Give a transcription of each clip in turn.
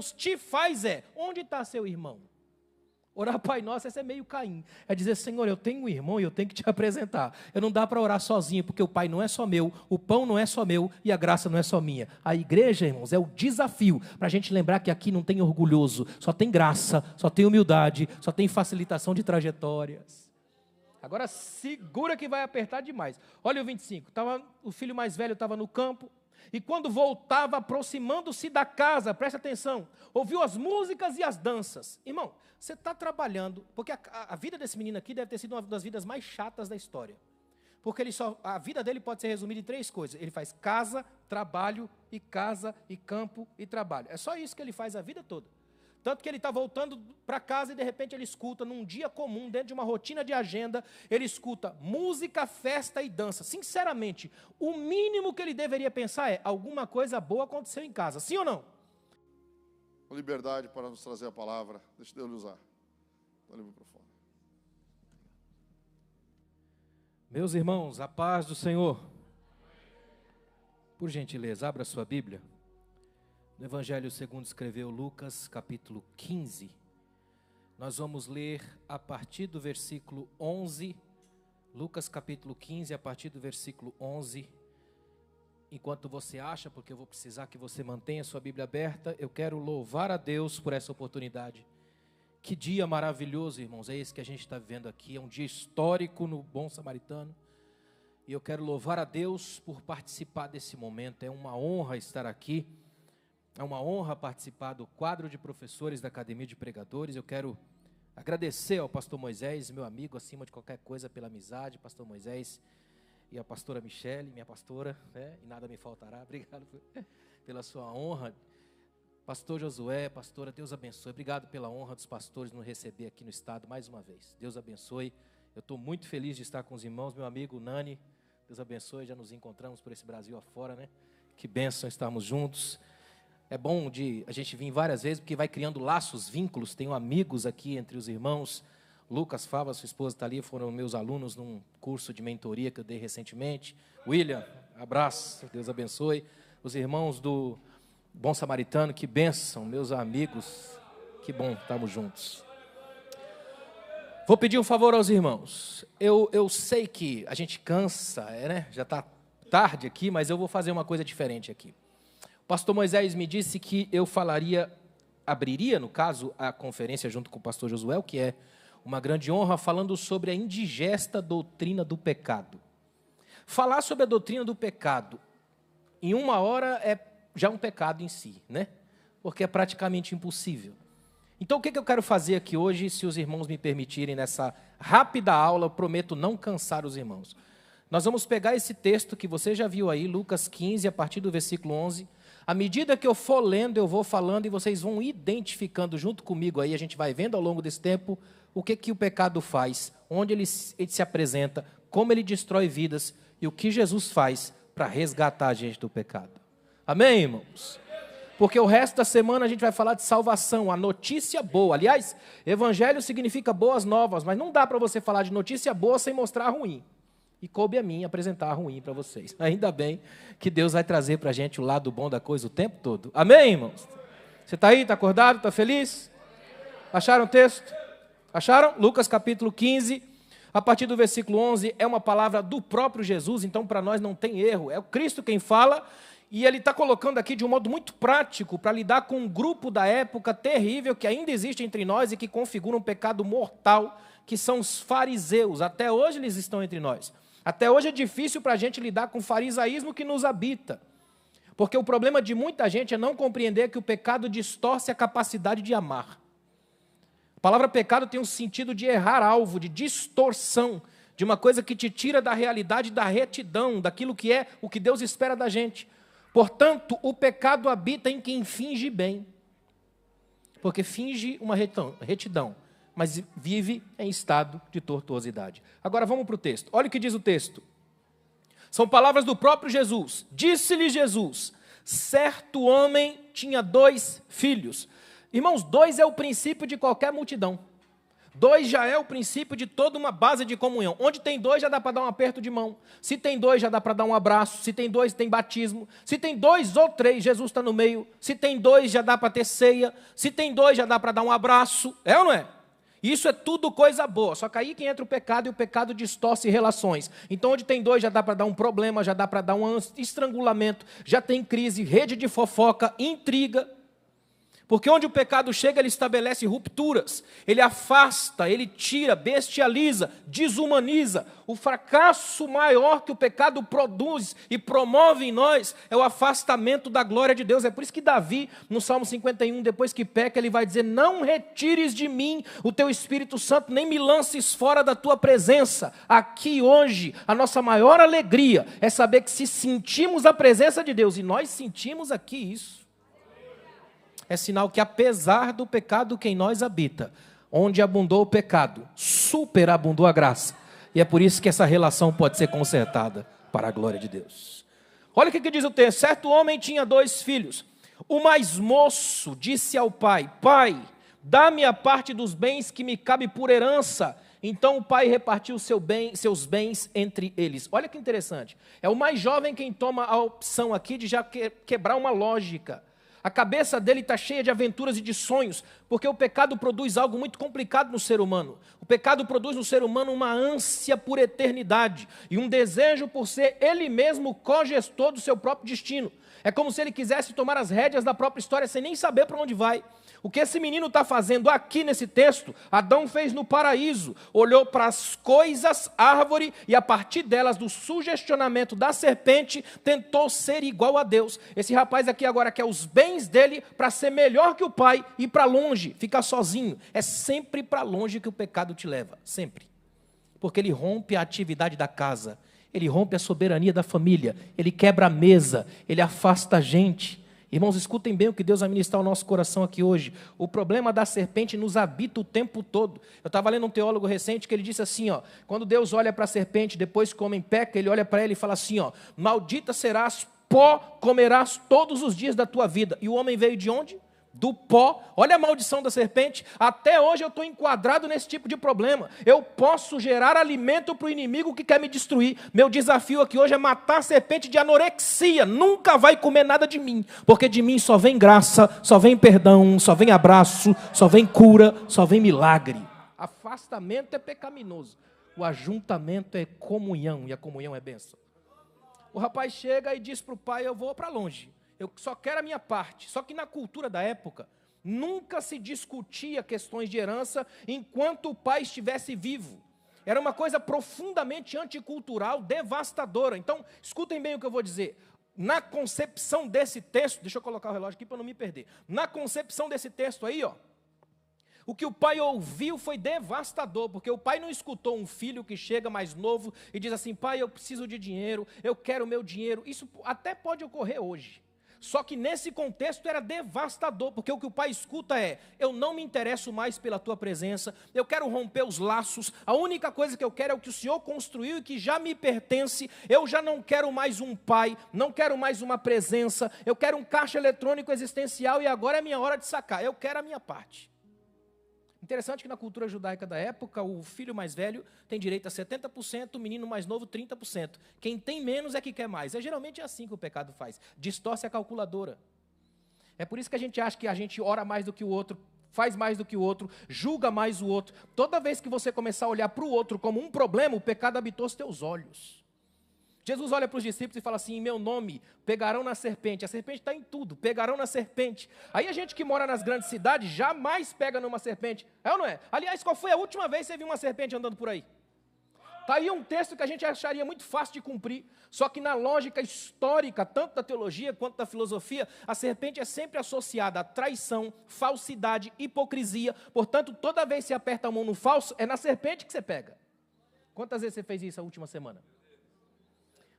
Deus te faz onde está seu irmão? Orar Pai Nosso, esse é meio Caim. É dizer, Senhor, eu tenho um irmão e eu tenho que te apresentar. Eu não dá para orar sozinho, porque o Pai não é só meu, o pão não é só meu e a graça não é só minha. A igreja, irmãos, é o desafio para a gente lembrar que aqui não tem orgulhoso, só tem graça, só tem humildade, só tem facilitação de trajetórias. Agora segura que vai apertar demais. Olha o 25, o filho mais velho estava no campo, e quando voltava, aproximando-se da casa, presta atenção, ouviu as músicas e as danças. Irmão, você está trabalhando, porque a vida desse menino aqui deve ter sido uma das vidas mais chatas da história. Porque a vida dele pode ser resumida em 3 coisas. Ele faz casa, trabalho, e casa, e campo, e trabalho. É só isso que ele faz a vida toda. Tanto que ele está voltando para casa e de repente ele escuta, num dia comum, dentro de uma rotina de agenda, ele escuta música, festa e dança. Sinceramente, o mínimo que ele deveria pensar é, alguma coisa boa aconteceu em casa, sim ou não? Com liberdade para nos trazer a palavra, deixa Deus lhe usar. Dá livre para fora. Meus irmãos, a paz do Senhor. Por gentileza, abra sua Bíblia. No Evangelho segundo escreveu Lucas, capítulo 15, nós vamos ler a partir do versículo 11, Lucas capítulo 15, a partir do versículo 11, enquanto você acha, porque eu vou precisar que você mantenha sua Bíblia aberta, eu quero louvar a Deus por essa oportunidade. Que dia maravilhoso, irmãos, é esse que a gente está vivendo aqui, é um dia histórico no Bom Samaritano, e eu quero louvar a Deus por participar desse momento, é uma honra estar aqui. É uma honra participar do quadro de professores da Academia de Pregadores. Eu quero agradecer ao pastor Moisés, meu amigo, acima de qualquer coisa, pela amizade, pastor Moisés, e a pastora Michele, minha pastora, né? E nada me faltará. Obrigado pela sua honra. Pastor Josué, pastora, Deus abençoe. Obrigado pela honra dos pastores nos receber aqui no estado mais uma vez. Deus abençoe. Eu estou muito feliz de estar com os irmãos, meu amigo Nani. Deus abençoe, já nos encontramos por esse Brasil afora, né? Que bênção estarmos juntos. É bom a gente vir várias vezes, porque vai criando laços, vínculos. Tenho amigos aqui entre os irmãos. Lucas Fava, sua esposa está ali, foram meus alunos num curso de mentoria que eu dei recentemente. William, abraço, Deus abençoe. Os irmãos do Bom Samaritano, que bênção, meus amigos. Que bom, estamos juntos. Vou pedir um favor aos irmãos. Eu sei que a gente cansa, né? Já está tarde aqui, mas eu vou fazer uma coisa diferente aqui. O pastor Moisés me disse que eu abriria, no caso, a conferência junto com o pastor Josué, que é uma grande honra, falando sobre a indigesta doutrina do pecado. Falar sobre a doutrina do pecado em 1 hora é já um pecado em si, né? Porque é praticamente impossível. Então, o que eu quero fazer aqui hoje, se os irmãos me permitirem, nessa rápida aula, eu prometo não cansar os irmãos. Nós vamos pegar esse texto que você já viu aí, Lucas 15, a partir do versículo 11. À medida que eu for lendo, eu vou falando e vocês vão identificando junto comigo aí, a gente vai vendo ao longo desse tempo o que o pecado faz, onde ele se apresenta, como ele destrói vidas e o que Jesus faz para resgatar a gente do pecado. Amém, irmãos? Porque o resto da semana a gente vai falar de salvação, a notícia boa. Aliás, evangelho significa boas novas, mas não dá para você falar de notícia boa sem mostrar ruim. E coube a mim apresentar ruim para vocês. Ainda bem que Deus vai trazer para a gente o lado bom da coisa o tempo todo. Amém, irmãos? Você está aí, está acordado, está feliz? Acharam o texto? Acharam? Lucas capítulo 15, a partir do versículo 11, é uma palavra do próprio Jesus, então para nós não tem erro. É o Cristo quem fala, e ele está colocando aqui de um modo muito prático para lidar com um grupo da época terrível que ainda existe entre nós e que configura um pecado mortal, que são os fariseus. Até hoje eles estão entre nós. Até hoje é difícil para a gente lidar com o farisaísmo que nos habita. Porque o problema de muita gente é não compreender que o pecado distorce a capacidade de amar. A palavra pecado tem um sentido de errar alvo, de distorção, de uma coisa que te tira da realidade, da retidão, daquilo que é o que Deus espera da gente. Portanto, o pecado habita em quem finge bem. Porque finge uma retidão, mas vive em estado de tortuosidade. Agora vamos para o texto. Olha o que diz o texto. São palavras do próprio Jesus. Disse-lhe Jesus, certo homem tinha 2 filhos. Irmãos, 2 é o princípio de qualquer multidão. 2 já é o princípio de toda uma base de comunhão. Onde tem 2 já dá para dar um aperto de mão. Se tem 2 já dá para dar um abraço. Se tem 2 tem batismo. Se tem 2 ou 3, Jesus está no meio. Se tem 2 já dá para ter ceia. Se tem 2 já dá para dar um abraço. É ou não é? Isso é tudo coisa boa. Só que aí que entra o pecado e o pecado distorce relações. Então onde tem 2 já dá para dar um problema, já dá para dar um estrangulamento, já tem crise, rede de fofoca, intriga. Porque onde o pecado chega, ele estabelece rupturas, ele afasta, ele tira, bestializa, desumaniza. O fracasso maior que o pecado produz e promove em nós é o afastamento da glória de Deus. É por isso que Davi, no Salmo 51, depois que peca, ele vai dizer: não retires de mim o teu Espírito Santo, nem me lances fora da tua presença. Aqui hoje, a nossa maior alegria é saber que se sentimos a presença de Deus, e nós sentimos aqui isso, é sinal que apesar do pecado que em nós habita, onde abundou o pecado, superabundou a graça. E é por isso que essa relação pode ser consertada para a glória de Deus. Olha o que diz o texto. Certo homem tinha 2 filhos. O mais moço disse ao pai: pai, dá-me a parte dos bens que me cabe por herança. Então o pai repartiu seus bens entre eles. Olha que interessante. É o mais jovem quem toma a opção aqui de já quebrar uma lógica. A cabeça dele está cheia de aventuras e de sonhos, porque o pecado produz algo muito complicado no ser humano. O pecado produz no ser humano uma ânsia por eternidade e um desejo por ser ele mesmo cogestor do seu próprio destino. É como se ele quisesse tomar as rédeas da própria história sem nem saber para onde vai. O que esse menino está fazendo aqui nesse texto, Adão fez no paraíso. Olhou para as coisas, árvore, e a partir delas, do sugestionamento da serpente, tentou ser igual a Deus. Esse rapaz aqui agora quer os bens dele para ser melhor que o pai e ir para longe, ficar sozinho. É sempre para longe que o pecado te leva, sempre. Porque ele rompe a atividade da casa, ele rompe a soberania da família, ele quebra a mesa, ele afasta a gente. Irmãos, escutem bem o que Deus vai ministrar ao nosso coração aqui hoje. O problema da serpente nos habita o tempo todo. Eu estava lendo um teólogo recente que ele disse assim, ó, quando Deus olha para a serpente, depois que o homem peca, ele olha para ela e fala assim, ó, maldita serás, pó comerás todos os dias da tua vida. E o homem veio de onde? Do pó. Olha a maldição da serpente. Até hoje eu estou enquadrado nesse tipo de problema. Eu posso gerar alimento para o inimigo que quer me destruir. Meu desafio aqui hoje é matar a serpente de anorexia. Nunca vai comer nada de mim, porque de mim só vem graça, só vem perdão, só vem abraço, só vem cura, só vem milagre. Afastamento é pecaminoso. O ajuntamento é comunhão, e a comunhão é bênção. O rapaz chega e diz para o pai: eu vou para longe. Eu só quero a minha parte. Só que na cultura da época, nunca se discutia questões de herança enquanto o pai estivesse vivo. Era uma coisa profundamente anticultural, devastadora. Então, escutem bem o que eu vou dizer. Na concepção desse texto, deixa eu colocar o relógio aqui para não me perder. Na concepção desse texto aí, ó, o que o pai ouviu foi devastador, porque o pai não escutou um filho que chega mais novo e diz assim: pai, eu preciso de dinheiro, eu quero o meu dinheiro. Isso até pode ocorrer hoje. Só que nesse contexto era devastador, porque o que o pai escuta é: eu não me interesso mais pela tua presença, eu quero romper os laços, a única coisa que eu quero é o que o Senhor construiu e que já me pertence, eu já não quero mais um pai, não quero mais uma presença, eu quero um caixa eletrônico existencial e agora é minha hora de sacar, eu quero a minha parte. Interessante que na cultura judaica da época, o filho mais velho tem direito a 70%, o menino mais novo 30%. Quem tem menos é que quer mais. Geralmente é assim que o pecado faz, distorce a calculadora. É por isso que a gente acha que a gente ora mais do que o outro, faz mais do que o outro, julga mais o outro. Toda vez que você começar a olhar para o outro como um problema, o pecado habitou os teus olhos. Jesus olha para os discípulos e fala assim: em meu nome pegarão na serpente. A serpente está em tudo, pegarão na serpente. Aí a gente que mora nas grandes cidades jamais pega numa serpente. É ou não é? Aliás, qual foi a última vez que você viu uma serpente andando por aí? Está aí um texto que a gente acharia muito fácil de cumprir. Só que na lógica histórica, tanto da teologia quanto da filosofia, a serpente é sempre associada a traição, falsidade, hipocrisia. Portanto, toda vez que você aperta a mão no falso, é na serpente que você pega. Quantas vezes você fez isso a última semana?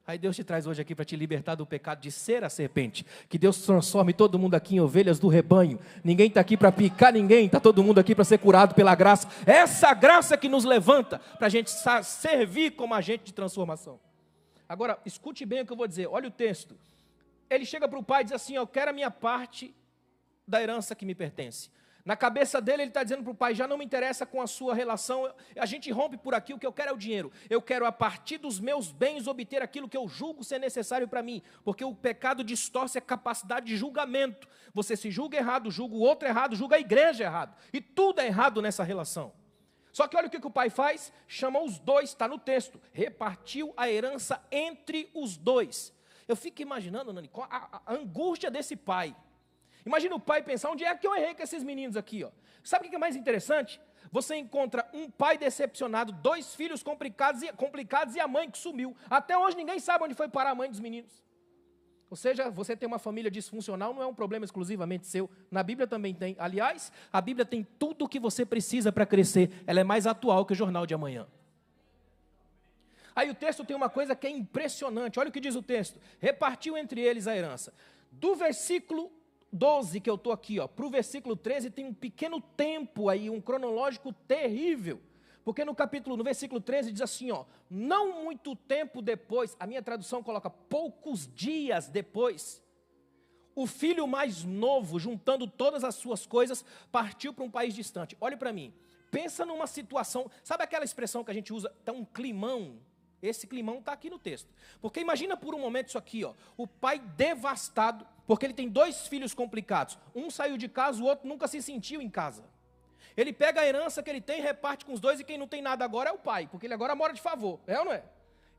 Aí Deus te traz hoje aqui para te libertar do pecado de ser a serpente. Que Deus transforme todo mundo aqui em ovelhas do rebanho. Ninguém está aqui para picar ninguém, está todo mundo aqui para ser curado pela graça. Essa graça que nos levanta para a gente servir como agente de transformação. Agora, escute bem o que eu vou dizer. Olha o texto. Ele chega para o pai e diz assim: eu quero a minha parte da herança que me pertence. Na cabeça dele, ele está dizendo para o pai, já não me interessa com a sua relação, a gente rompe por aqui, o que eu quero é o dinheiro. Eu quero, a partir dos meus bens, obter aquilo que eu julgo ser necessário para mim. Porque o pecado distorce a capacidade de julgamento. Você se julga errado, julga o outro errado, julga a igreja errado. E tudo é errado nessa relação. Só que olha o que o pai faz, chama os dois, está no texto, repartiu a herança entre os dois. Eu fico imaginando, Nani, a angústia desse pai. Imagina o pai pensar, onde é que eu errei com esses meninos aqui? Ó? Sabe o que é mais interessante? Você encontra um pai decepcionado, 2 filhos complicados e a mãe que sumiu. Até hoje ninguém sabe onde foi parar a mãe dos meninos. Ou seja, você ter uma família disfuncional não é um problema exclusivamente seu. Na Bíblia também tem. Aliás, a Bíblia tem tudo o que você precisa para crescer. Ela é mais atual que o jornal de amanhã. Aí o texto tem uma coisa que é impressionante. Olha o que diz o texto. Repartiu entre eles a herança. Do versículo 12 que eu estou aqui, para o versículo 13, tem um pequeno tempo aí, um cronológico terrível. Porque no versículo 13 diz assim, não muito tempo depois, a minha tradução coloca poucos dias depois, o filho mais novo, juntando todas as suas coisas, partiu para um país distante. Olhe para mim, pensa numa situação, sabe aquela expressão que a gente usa, tá um climão? Esse climão está aqui no texto. Porque imagina por um momento isso aqui, o pai devastado, porque ele tem 2 filhos complicados. Um saiu de casa, o outro nunca se sentiu em casa. Ele pega a herança que ele tem, reparte com os 2, e quem não tem nada agora é o pai, porque ele agora mora de favor, é ou não é?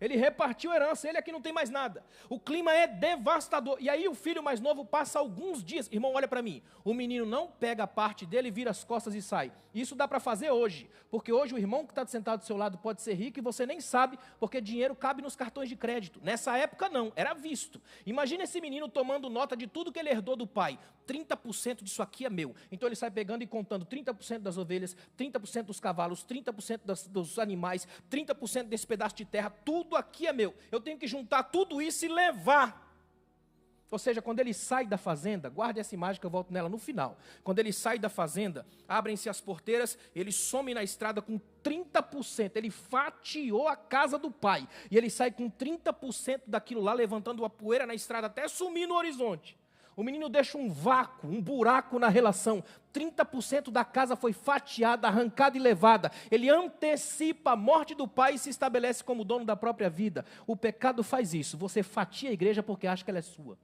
Ele repartiu a herança, ele aqui não tem mais nada. O clima é devastador. E aí o filho mais novo passa alguns dias. Irmão, olha para mim. O menino não pega a parte dele, vira as costas e sai. Isso dá para fazer hoje. Porque hoje o irmão que está sentado do seu lado pode ser rico e você nem sabe, porque dinheiro cabe nos cartões de crédito. Nessa época não, era visto. Imagina esse menino tomando nota de tudo que ele herdou do pai. 30% disso aqui é meu. Então ele sai pegando e contando 30% das ovelhas, 30% dos cavalos, 30% dos animais, 30% desse pedaço de terra, tudo aqui é meu. Eu tenho que juntar tudo isso e levar. Ou seja, quando ele sai da fazenda, guarde essa imagem que eu volto nela no final. Quando ele sai da fazenda, abrem-se as porteiras, ele some na estrada com 30%. Ele fatiou a casa do pai. E ele sai com 30% daquilo lá, levantando a poeira na estrada até sumir no horizonte. O menino deixa um vácuo, um buraco na relação. 30% da casa foi fatiada, arrancada e levada. Ele antecipa a morte do pai e se estabelece como dono da própria vida. O pecado faz isso. Você fatia a igreja porque acha que ela é sua.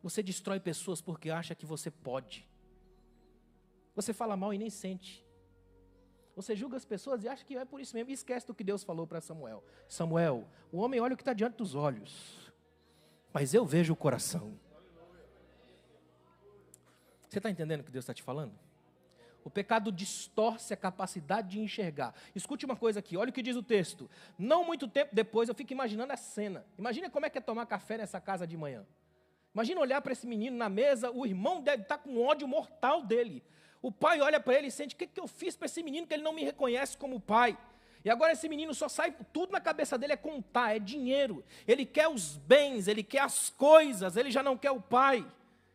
Você destrói pessoas porque acha que você pode. Você fala mal e nem sente. Você julga as pessoas e acha que é por isso mesmo. E esquece do que Deus falou para Samuel. Samuel, o homem olha o que está diante dos olhos. Mas eu vejo o coração. Você está entendendo o que Deus está te falando? O pecado distorce a capacidade de enxergar. Escute uma coisa aqui, olha o que diz o texto. Não muito tempo depois, eu fico imaginando a cena. Imagina como é que é tomar café nessa casa de manhã. Imagina olhar para esse menino na mesa, o irmão deve estar com ódio mortal dele. O pai olha para ele e sente, o que eu fiz para esse menino que ele não me reconhece como pai? E agora esse menino só sai, tudo na cabeça dele é contar, é dinheiro. Ele quer os bens, ele quer as coisas, ele já não quer o pai.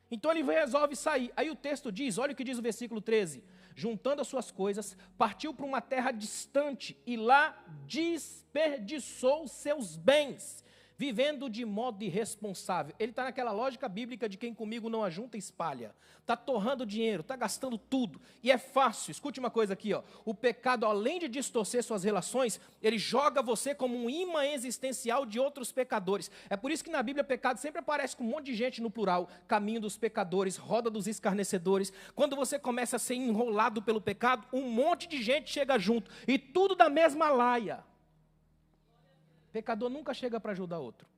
Então ele resolve sair. Aí o texto diz, olha o que diz o versículo 13. Juntando as suas coisas, partiu para uma terra distante e lá desperdiçou seus bens, vivendo de modo irresponsável. Ele está naquela lógica bíblica de quem comigo não ajunta, espalha. Está torrando dinheiro, está gastando tudo. E é fácil, escute uma coisa aqui, o pecado, além de distorcer suas relações, ele joga você como um imã existencial de outros pecadores. É por isso que na Bíblia pecado sempre aparece com um monte de gente no plural. Caminho dos pecadores, roda dos escarnecedores. Quando você começa a ser enrolado pelo pecado, um monte de gente chega junto. E tudo da mesma laia. Pecador nunca chega para ajudar outro.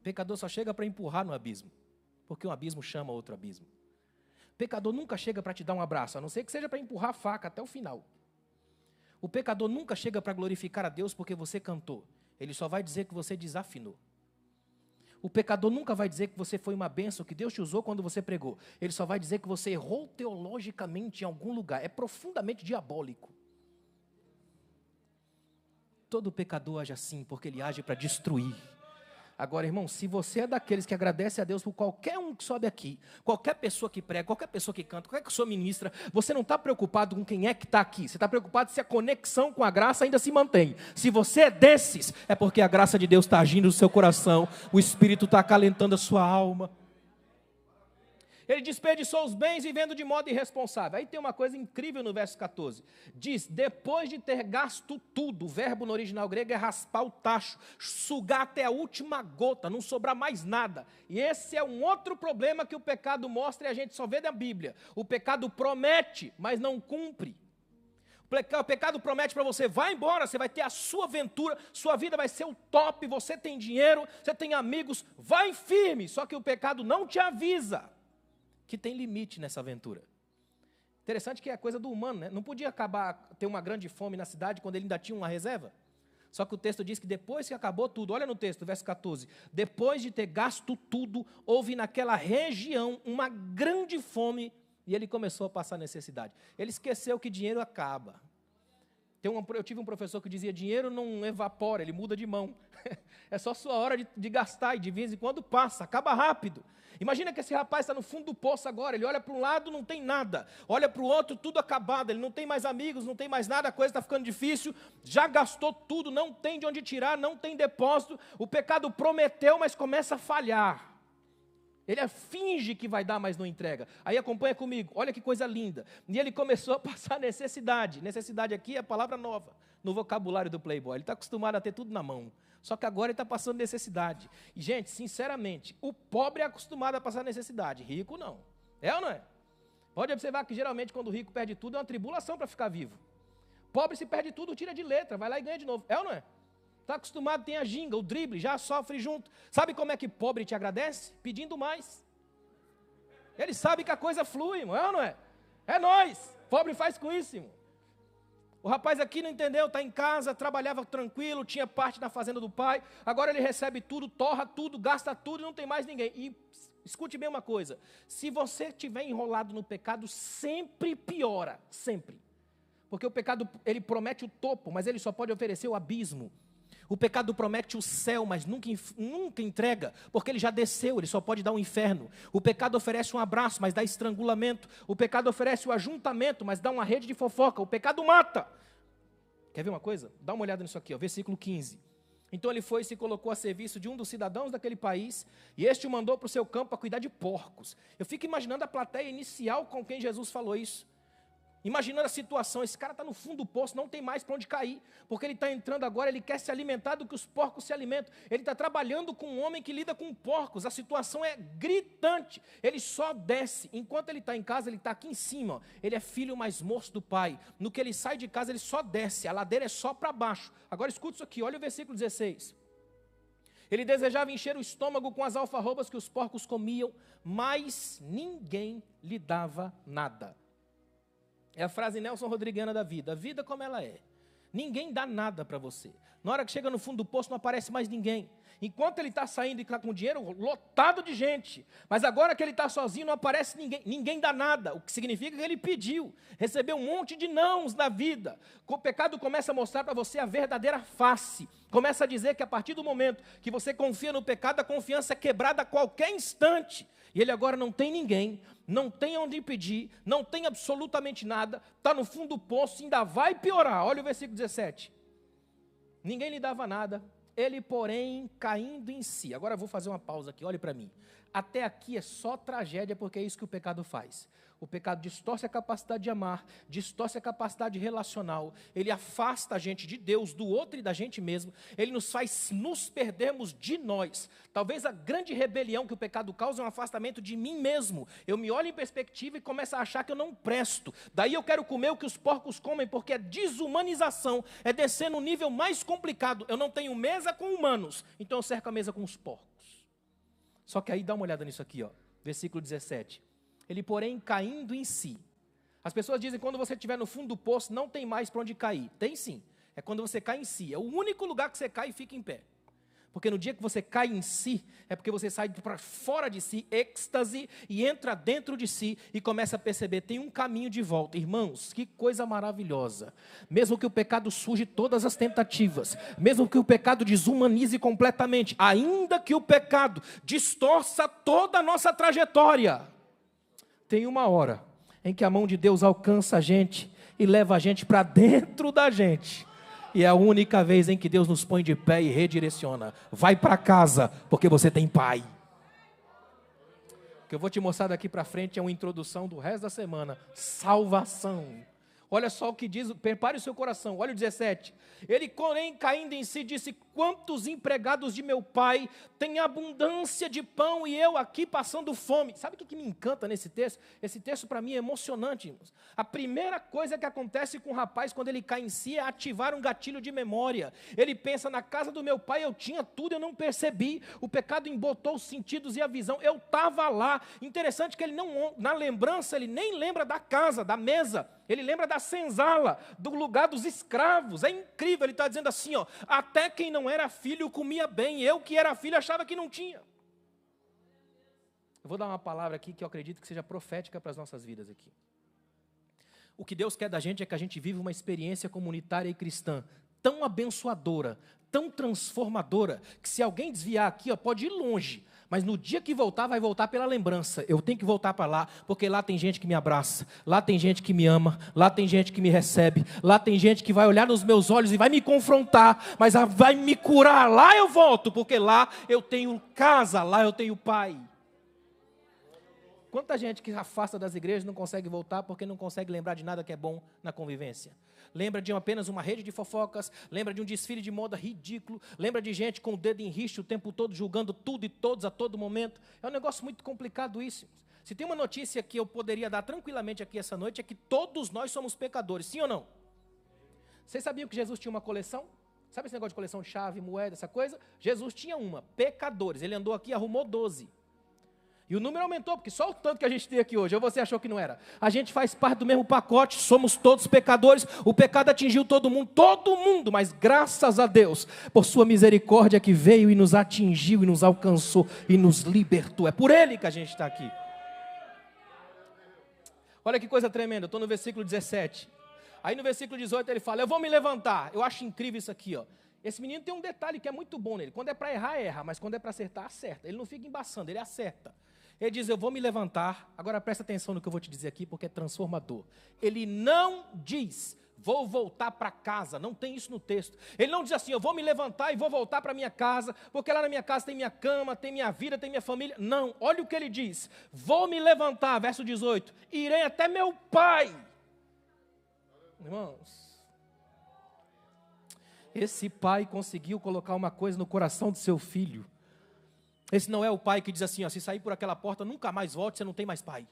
Pecador só chega para empurrar no abismo. Porque um abismo chama outro abismo. Pecador nunca chega para te dar um abraço, a não ser que seja para empurrar a faca até o final. O pecador nunca chega para glorificar a Deus porque você cantou. Ele só vai dizer que você desafinou. O pecador nunca vai dizer que você foi uma bênção, que Deus te usou quando você pregou. Ele só vai dizer que você errou teologicamente em algum lugar. É profundamente diabólico. Todo pecador age assim, porque ele age para destruir. Agora, irmão, se você é daqueles que agradece a Deus por qualquer um que sobe aqui, qualquer pessoa que prega, qualquer pessoa que canta, qualquer pessoa ministra, você não está preocupado com quem é que está aqui. Você está preocupado se a conexão com a graça ainda se mantém. Se você é desses, é porque a graça de Deus está agindo no seu coração, o Espírito está acalentando a sua alma. Ele desperdiçou os bens vivendo de modo irresponsável. Aí tem uma coisa incrível no verso 14. Diz, depois de ter gasto tudo, o verbo no original grego é raspar o tacho, sugar até a última gota, não sobrar mais nada. E esse é um outro problema que o pecado mostra e a gente só vê na Bíblia. O pecado promete, mas não cumpre. O pecado promete para você, vai embora, você vai ter a sua aventura, sua vida vai ser o top, você tem dinheiro, você tem amigos, vai firme. Só que o pecado não te avisa que tem limite nessa aventura. Interessante que é coisa do humano, né? Não podia ter uma grande fome na cidade quando ele ainda tinha uma reserva. Só que o texto diz que depois que acabou tudo, olha no texto, verso 14, depois de ter gasto tudo, houve naquela região uma grande fome e ele começou a passar necessidade. Ele esqueceu que dinheiro acaba. Eu tive um professor que dizia, dinheiro não evapora, ele muda de mão. É só sua hora de gastar e de vez em quando passa, acaba rápido. Imagina que esse rapaz está no fundo do poço agora, ele olha para um lado, não tem nada. Olha para o outro, tudo acabado, ele não tem mais amigos, não tem mais nada, a coisa está ficando difícil, já gastou tudo, não tem de onde tirar, não tem depósito. O pecado prometeu, mas começa a falhar. Ele finge que vai dar, mas não entrega. Aí acompanha comigo, olha que coisa linda. E ele começou a passar necessidade. Necessidade aqui é a palavra nova no vocabulário do Playboy. Ele está acostumado a ter tudo na mão. Só que agora ele está passando necessidade. E, gente, sinceramente, o pobre é acostumado a passar necessidade. Rico não. É ou não é? Pode observar que geralmente quando o rico perde tudo é uma tribulação para ficar vivo. Pobre se perde tudo, tira de letra, vai lá e ganha de novo. É ou não é? Está acostumado, tem a ginga, o drible, já sofre junto. Sabe como é que pobre te agradece? Pedindo mais. Ele sabe que a coisa flui, irmão, é ou não é? É nós. Pobre faz com isso, irmão. O rapaz aqui não entendeu, está em casa, trabalhava tranquilo, tinha parte na fazenda do pai, agora ele recebe tudo, torra tudo, gasta tudo e não tem mais ninguém. E escute bem uma coisa, se você estiver enrolado no pecado, sempre piora, sempre. Porque o pecado, ele promete o topo, mas ele só pode oferecer o abismo. O pecado promete o céu, mas nunca entrega, porque ele já desceu, ele só pode dar um inferno. O pecado oferece um abraço, mas dá estrangulamento. O pecado oferece o ajuntamento, mas dá uma rede de fofoca. O pecado mata. Quer ver uma coisa? Dá uma olhada nisso aqui, ó, versículo 15. Então ele foi e se colocou a serviço de um dos cidadãos daquele país, e este o mandou para o seu campo para cuidar de porcos. Eu fico imaginando a plateia inicial com quem Jesus falou isso. Imaginando a situação, esse cara está no fundo do poço, não tem mais para onde cair, porque ele está entrando agora, ele quer se alimentar do que os porcos se alimentam, ele está trabalhando com um homem que lida com porcos, a situação é gritante, ele só desce, enquanto ele está em casa, ele está aqui em cima, ó. Ele é filho mais moço do pai, no que ele sai de casa, ele só desce, a ladeira é só para baixo. Agora escuta isso aqui, olha o versículo 16, ele desejava encher o estômago com as alfarrobas que os porcos comiam, mas ninguém lhe dava nada. É a frase Nelson Rodriguiana da vida. A vida como ela é. Ninguém dá nada para você. Na hora que chega no fundo do poço não aparece mais ninguém. Enquanto ele está saindo e está com dinheiro lotado de gente. Mas agora que ele está sozinho não aparece ninguém. Ninguém dá nada. O que significa que ele pediu. Recebeu um monte de nãos na vida. O pecado começa a mostrar para você a verdadeira face. Começa a dizer que a partir do momento que você confia no pecado, a confiança é quebrada a qualquer instante. E ele agora não tem ninguém, não tem onde pedir, não tem absolutamente nada, está no fundo do poço, ainda vai piorar. Olha o versículo 17. Ninguém lhe dava nada, ele, porém, caindo em si. Agora eu vou fazer uma pausa aqui, olhe para mim. Até aqui é só tragédia, porque é isso que o pecado faz. O pecado distorce a capacidade de amar, distorce a capacidade relacional, ele afasta a gente de Deus, do outro e da gente mesmo, ele nos faz nos perdermos de nós. Talvez a grande rebelião que o pecado causa é um afastamento de mim mesmo. Eu me olho em perspectiva e começo a achar que eu não presto. Daí eu quero comer o que os porcos comem, porque é desumanização, é descer no nível mais complicado. Eu não tenho mesa com humanos, então eu cerco a mesa com os porcos. Só que aí dá uma olhada nisso aqui, ó, versículo 17. Ele, porém, caindo em si. As pessoas dizem que quando você estiver no fundo do poço, não tem mais para onde cair. Tem sim. É quando você cai em si. É o único lugar que você cai e fica em pé. Porque no dia que você cai em si, é porque você sai para fora de si, êxtase, e entra dentro de si e começa a perceber, tem um caminho de volta. Irmãos, que coisa maravilhosa. Mesmo que o pecado surge todas as tentativas, mesmo que o pecado desumanize completamente, ainda que o pecado distorça toda a nossa trajetória, tem uma hora em que a mão de Deus alcança a gente e leva a gente para dentro da gente. E é a única vez em que Deus nos põe de pé e redireciona. Vai para casa, porque você tem pai. que eu vou te mostrar daqui para frente é uma introdução do resto da semana. Salvação. Olha só o que diz, prepare o seu coração, olha o 17. Ele, porém, caindo em si, disse: quantos empregados de meu pai têm abundância de pão e eu aqui passando fome? Sabe o que me encanta nesse texto? Esse texto para mim é emocionante, irmãos. A primeira coisa que acontece com o rapaz quando ele cai em si é ativar um gatilho de memória. Ele pensa: na casa do meu pai eu tinha tudo, eu não percebi. O pecado embotou os sentidos e a visão. Eu estava lá. Interessante que ele não, na lembrança, ele nem lembra da casa, da mesa. Ele lembra da senzala, do lugar dos escravos. É incrível, ele está dizendo assim, ó: até quem não era filho comia bem, eu que era filho achava que não tinha. Eu vou dar uma palavra aqui que eu acredito que seja profética para as nossas vidas aqui. O que Deus quer da gente é que a gente viva uma experiência comunitária e cristã tão abençoadora, tão transformadora, que se alguém desviar aqui, ó, pode ir longe. Mas no dia que voltar, vai voltar pela lembrança. Eu tenho que voltar para lá, porque lá tem gente que me abraça, lá tem gente que me ama, lá tem gente que me recebe, lá tem gente que vai olhar nos meus olhos e vai me confrontar, mas vai me curar. Lá eu volto, porque lá eu tenho casa, lá eu tenho pai. Quanta gente que afasta das igrejas não consegue voltar porque não consegue lembrar de nada que é bom na convivência. Lembra de apenas uma rede de fofocas, lembra de um desfile de moda ridículo, lembra de gente com o dedo em riste o tempo todo, julgando tudo e todos a todo momento. É um negócio muito complicado isso. Se tem uma notícia que eu poderia dar tranquilamente aqui essa noite, é que todos nós somos pecadores, sim ou não? Vocês sabiam que Jesus tinha uma coleção? Sabe esse negócio de coleção de chave, moeda, essa coisa? Jesus tinha uma, pecadores. Ele andou aqui e arrumou 12. E o número aumentou, porque só o tanto que a gente tem aqui hoje, ou você achou que não era? A gente faz parte do mesmo pacote, somos todos pecadores, o pecado atingiu todo mundo, mas graças a Deus, por sua misericórdia que veio e nos atingiu, e nos alcançou, e nos libertou. É por Ele que a gente está aqui. Olha que coisa tremenda, eu estou no versículo 17. Aí no versículo 18 ele fala: eu vou me levantar. Eu acho incrível isso aqui, ó. Esse menino tem um detalhe que é muito bom nele. Quando é para errar, erra, mas quando é para acertar, acerta. Ele não fica embaçando, ele acerta. Ele diz: eu vou me levantar. Agora presta atenção no que eu vou te dizer aqui, porque é transformador. Ele não diz: vou voltar para casa. Não tem isso no texto. Ele não diz assim: eu vou me levantar e vou voltar para minha casa, porque lá na minha casa tem minha cama, tem minha vida, tem minha família. Não, olha o que ele diz: vou me levantar, verso 18, irei até meu pai. Irmãos, esse pai conseguiu colocar uma coisa no coração do seu filho. Esse não é o pai que diz assim, ó: se sair por aquela porta, nunca mais volte, você não tem mais pai.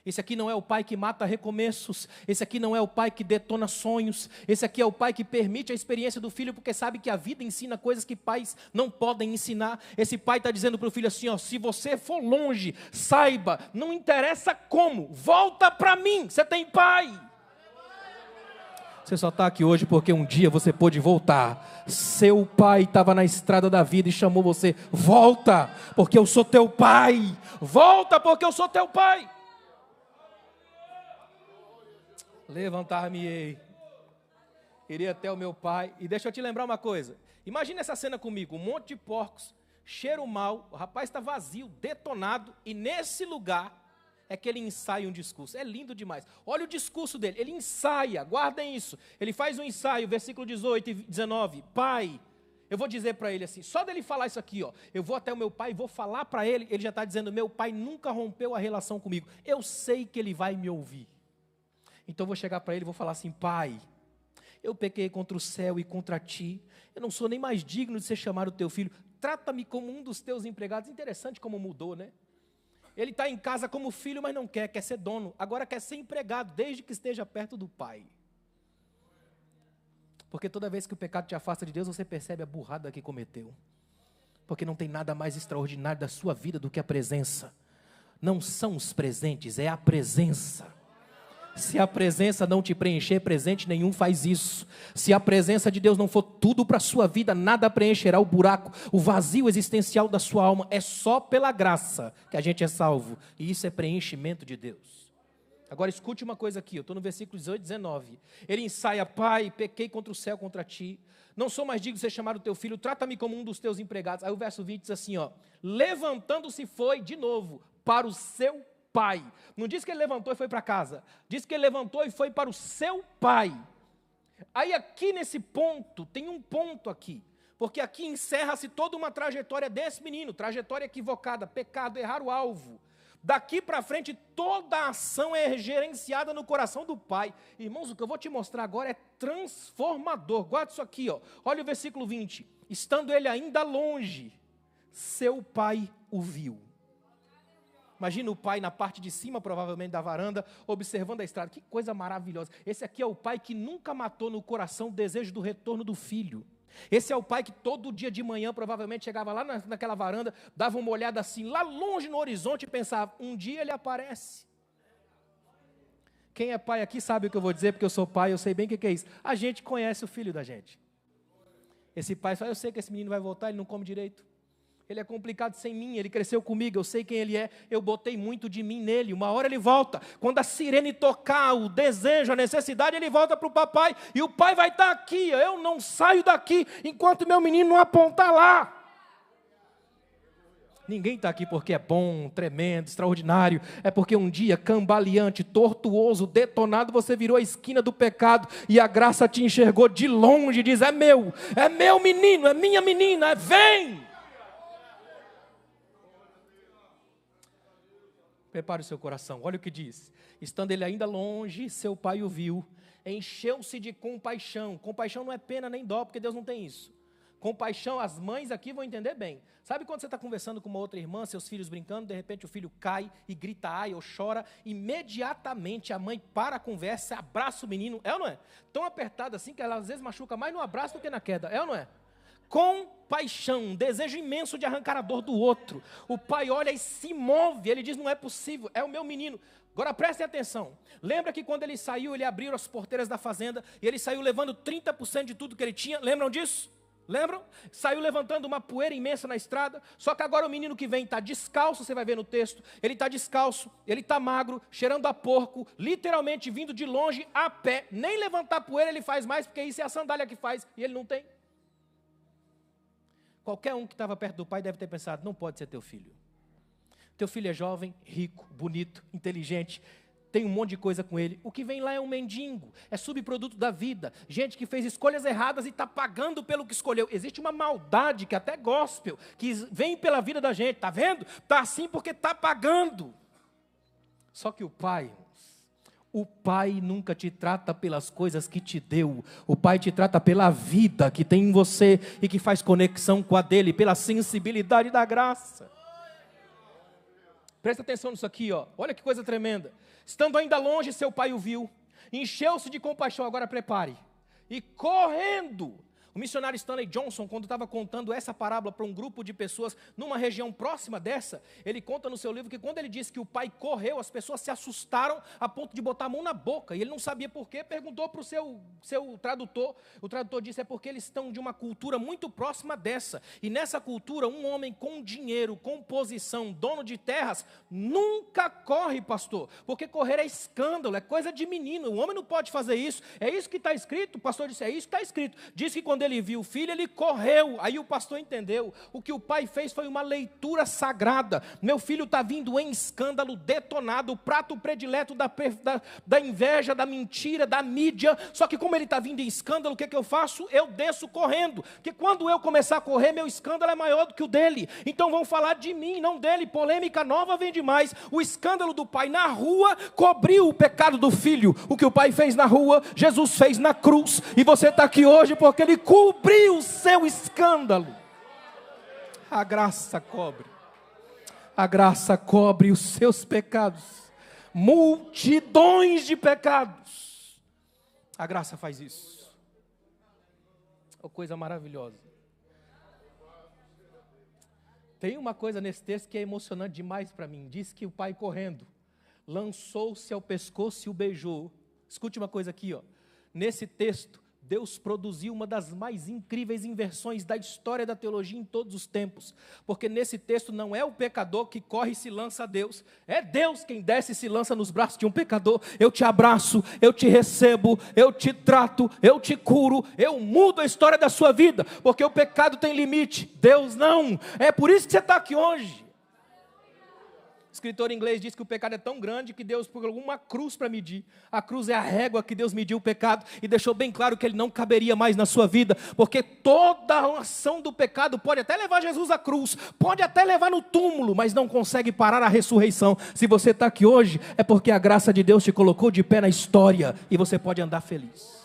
Esse aqui não é o pai que mata recomeços. Esse aqui não é o pai que detona sonhos. Esse aqui é o pai que permite a experiência do filho, porque sabe que a vida ensina coisas que pais não podem ensinar. Esse pai está dizendo para o filho assim, ó: se você for longe, saiba, não interessa como, volta para mim, você tem pai. Você só está aqui hoje porque um dia você pôde voltar. Seu pai estava na estrada da vida e chamou você: volta, porque eu sou teu pai. Volta, porque eu sou teu pai. Levantar-me-ei, irei até o meu pai. E deixa eu te lembrar uma coisa. Imagina essa cena comigo: um monte de porcos, cheiro mal, o rapaz está vazio, detonado, e nesse lugar é que ele ensaia um discurso. É lindo demais. Olha o discurso dele. Ele ensaia, guardem isso. Ele faz um ensaio, versículo 18 e 19. Pai, eu vou dizer para ele assim, só dele falar isso aqui, ó: eu vou até o meu pai e vou falar para ele. Ele já está dizendo: meu pai nunca rompeu a relação comigo. Eu sei que ele vai me ouvir. Então eu vou chegar para ele e vou falar assim: pai, eu pequei contra o céu e contra ti. Eu não sou nem mais digno de ser chamado teu filho. Trata-me como um dos teus empregados. Interessante como mudou, né? Ele está em casa como filho, mas não quer ser dono. Agora quer ser empregado, desde que esteja perto do pai. Porque toda vez que o pecado te afasta de Deus, você percebe a burrada que cometeu. Porque não tem nada mais extraordinário da sua vida do que a presença. Não são os presentes, é a presença. Se a presença não te preencher, presente nenhum faz isso. Se a presença de Deus não for tudo para a sua vida, nada preencherá o buraco, o vazio existencial da sua alma. É só pela graça que a gente é salvo. E isso é preenchimento de Deus. Agora escute uma coisa aqui, eu estou no versículo 18 e 19. Ele ensaia: pai, pequei contra o céu, contra ti. Não sou mais digno de ser chamado teu filho, trata-me como um dos teus empregados. Aí o verso 20 diz assim, ó: levantando-se foi de novo para o seu pai. Não diz que ele levantou e foi para casa. Diz que ele levantou e foi para o seu pai. Aí aqui nesse ponto, tem um ponto aqui. Porque aqui encerra-se toda uma trajetória desse menino. Trajetória equivocada, pecado, errar o alvo. Daqui para frente, toda a ação é gerenciada no coração do Pai. Irmãos, o que eu vou te mostrar agora é transformador. Guarda isso aqui, ó. Olha o versículo 20. Estando ele ainda longe, seu pai o viu. Imagina o pai na parte de cima, provavelmente da varanda, observando a estrada. Que coisa maravilhosa. Esse aqui é o pai que nunca matou no coração o desejo do retorno do filho. Esse é o pai que todo dia de manhã provavelmente chegava lá naquela varanda, dava uma olhada assim, lá longe no horizonte e pensava, um dia ele aparece. Quem é pai aqui sabe o que eu vou dizer, porque eu sou pai, eu sei bem o que é isso. A gente conhece o filho da gente. Esse pai fala, eu sei que esse menino vai voltar, ele não come direito. Ele é complicado sem mim, ele cresceu comigo, eu sei quem ele é, eu botei muito de mim nele, uma hora ele volta. Quando a sirene tocar, o desejo, a necessidade, ele volta para o papai, e o pai vai estar aqui, eu não saio daqui, enquanto meu menino não apontar lá. Ninguém está aqui porque é bom, tremendo, extraordinário, é porque um dia, cambaleante, tortuoso, detonado, você virou a esquina do pecado, e a graça te enxergou de longe, e diz, é meu menino, é minha menina, vem! Prepare o seu coração, olha o que diz. Estando ele ainda longe, seu pai o viu, encheu-se de compaixão. Compaixão não é pena nem dó, porque Deus não tem isso. Compaixão, as mães aqui vão entender bem. Sabe quando você está conversando com uma outra irmã, seus filhos brincando, de repente o filho cai e grita ai ou chora, imediatamente a mãe para a conversa, abraça o menino, é ou não é? Tão apertada assim que ela às vezes machuca mais no abraço do que na queda, é ou não é? Compaixão, um desejo imenso de arrancar a dor do outro. O pai olha e se move, ele diz, não é possível, é o meu menino. Agora prestem atenção, lembra que quando ele saiu, ele abriu as porteiras da fazenda, e ele saiu levando 30% de tudo que ele tinha, lembram disso? Lembram? Saiu levantando uma poeira imensa na estrada, só que agora o menino que vem está descalço, você vai ver no texto, ele está descalço, ele está magro, cheirando a porco, literalmente vindo de longe a pé, nem levantar poeira ele faz mais, porque isso é a sandália que faz, e ele não tem. Qualquer um que estava perto do pai deve ter pensado, não pode ser teu filho. Teu filho é jovem, rico, bonito, inteligente, tem um monte de coisa com ele. O que vem lá é um mendigo, é subproduto da vida. Gente que fez escolhas erradas e está pagando pelo que escolheu. Existe uma maldade, que até gospel, que vem pela vida da gente, está vendo? Está assim porque está pagando. Só que o pai nunca te trata pelas coisas que te deu. O pai te trata pela vida que tem em você e que faz conexão com a dele, pela sensibilidade da graça. Presta atenção nisso aqui, ó. Olha que coisa tremenda. Estando ainda longe, seu pai o viu, encheu-se de compaixão, agora prepare, e correndo. O missionário Stanley Johnson, quando estava contando essa parábola para um grupo de pessoas numa região próxima dessa, ele conta no seu livro que quando ele disse que o pai correu, as pessoas se assustaram a ponto de botar a mão na boca, e ele não sabia por quê, perguntou para o seu tradutor, o tradutor disse, é porque eles estão de uma cultura muito próxima dessa, e nessa cultura, um homem com dinheiro, com posição, dono de terras, nunca corre, pastor, porque correr é escândalo, é coisa de menino, o homem não pode fazer isso, é isso que está escrito, o pastor disse, é isso que está escrito, diz que quando ele viu o filho, ele correu. Aí o pastor entendeu. O que o pai fez foi uma leitura sagrada. Meu filho está vindo em escândalo, detonado, o prato predileto da inveja, da mentira, da mídia. Só que como ele está vindo em escândalo, o que eu faço? Eu desço correndo. Porque quando eu começar a correr, meu escândalo é maior do que o dele. Então vão falar de mim, não dele. Polêmica nova vem demais. O escândalo do pai na rua cobriu o pecado do filho. O que o pai fez na rua, Jesus fez na cruz. E você está aqui hoje porque ele cobriu o seu escândalo. A graça cobre. A graça cobre os seus pecados. Multidões de pecados. A graça faz isso. É uma coisa maravilhosa. Tem uma coisa nesse texto que é emocionante demais para mim. Diz que o pai correndo lançou-se ao pescoço e o beijou. Escute uma coisa aqui, ó. Nesse texto, Deus produziu uma das mais incríveis inversões da história da teologia em todos os tempos. Porque nesse texto não é o pecador que corre e se lança a Deus. É Deus quem desce e se lança nos braços de um pecador. Eu te abraço, eu te recebo, eu te trato, eu te curo, eu mudo a história da sua vida. Porque o pecado tem limite, Deus não. É por isso que você está aqui hoje. escritor inglês diz que o pecado é tão grande que Deus pôs uma cruz para medir. A cruz é a régua que Deus mediu o pecado e deixou bem claro que ele não caberia mais na sua vida, porque toda a ação do pecado pode até levar Jesus à cruz, pode até levar no túmulo, mas não consegue parar a ressurreição. Se você está aqui hoje, é porque a graça de Deus te colocou de pé na história e você pode andar feliz.